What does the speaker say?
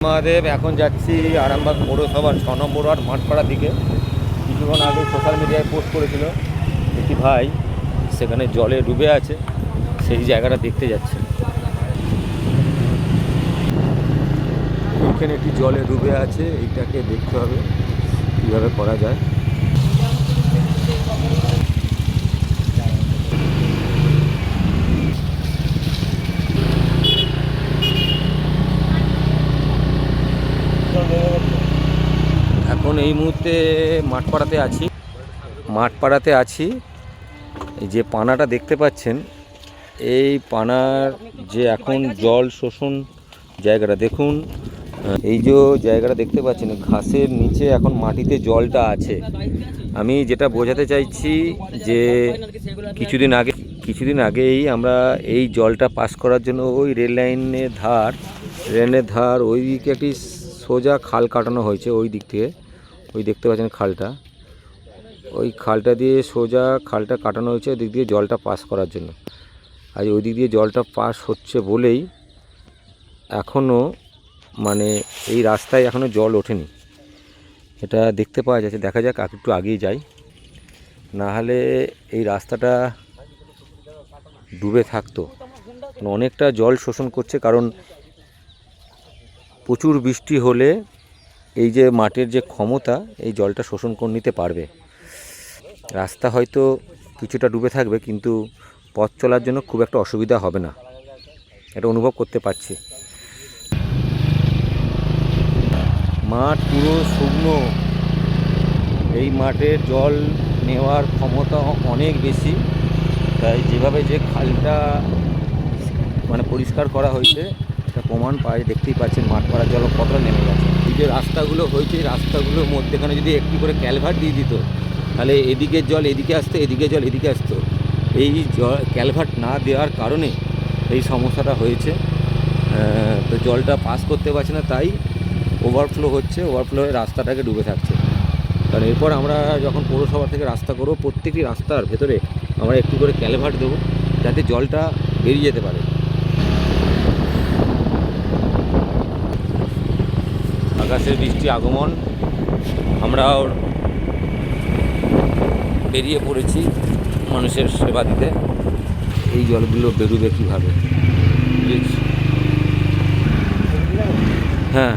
মহাদেব। এখন যাচ্ছি আরামবাগ পৌরসভার 6 নম্বর ওয়ার্ড মাঠপাড়ার দিকে। কিছুক্ষণ আগে সোশ্যাল মিডিয়ায় পোস্ট করেছিল একটি ভাই, সেখানে জলে ডুবে আছে, সেই জায়গাটা দেখতে যাচ্ছে। এখানে একটি জলে ডুবে আছে, এইটাকে দেখতে হবে কীভাবে করা যায়। এখন এই মুহূর্তে মাঠপাড়াতে আছি। এই যে পানাটা দেখতে পাচ্ছেন, এই পানার যে এখন জল শোষণ জায়গাটা দেখুন, এই যে জায়গাটা দেখতে পাচ্ছেন, ঘাসের নিচে এখন মাটিতে জলটা আছে। আমি যেটা বোঝাতে চাইছি যে কিছুদিন আগেই আমরা এই জলটা পাস করার জন্য ওই রেলের ধার ওই দিকে একটি সোজা খাল কাটানো হয়েছে। ওই দিক থেকে ওই দেখতে পাচ্ছেন খালটা, ওই খালটা দিয়ে সোজা খালটা কাটানো হয়েছে ওই দিক দিয়ে জলটা পাস করার জন্য। আর ওই দিক দিয়ে জলটা পাস হচ্ছে বলেই এখনও মানে এই রাস্তায় এখনও জল ওঠেনি, এটা দেখতে পাওয়া যাচ্ছে। দেখা যাক একটু আগেই যাই, না হলে এই রাস্তাটা ডুবে থাকতো। অনেকটা জল শোষণ করছে, কারণ প্রচুর বৃষ্টি হলে এই যে মাটির যে ক্ষমতা, এই জলটা শোষণ করে নিতে পারবে। রাস্তা হয়তো কিছুটা ডুবে থাকবে, কিন্তু পথ চলার জন্য খুব একটা অসুবিধা হবে না, এটা অনুভব করতে পারছি। মাঠ পুরো শুকনো, এই মাঠের জল নেওয়ার ক্ষমতা অনেক বেশি। তাই যেভাবে যে খালটা মানে পরিষ্কার করা হয়েছে, এটা প্রমাণ পায়, দেখতেই পাচ্ছেন মাঠ পাড়ার জল কতটা নেমে গেছে। এই যে রাস্তাগুলো হয়েছে, এই রাস্তাগুলোর মধ্যেখানে যদি একটি করে ক্যালভার্ট দিয়ে দিত, তাহলে এদিকের জল এদিকে আসতো, এদিকে জল এদিকে আসতো। এই ক্যালভার্ট না দেওয়ার কারণে এই সমস্যাটা হয়েছে। তো জলটা পাস করতে পারছে না, তাই ওভারফ্লো হচ্ছে, ওভারফ্লো হয়ে রাস্তাটাকে ডুবে থাকছে। কারণ এরপর আমরা যখন পৌরসভা থেকে রাস্তা করবো, প্রত্যেকটি রাস্তার ভেতরে আমরা একটু করে ক্যালভার্ট দেবো, যাতে জলটা বেরিয়ে যেতে পারে। আকাশের বৃষ্টি আগমন, আমরাও বেরিয়ে পড়েছি মানুষের সেবা দিতে। এই জলগুলো বেরোবে কীভাবে? হ্যাঁ।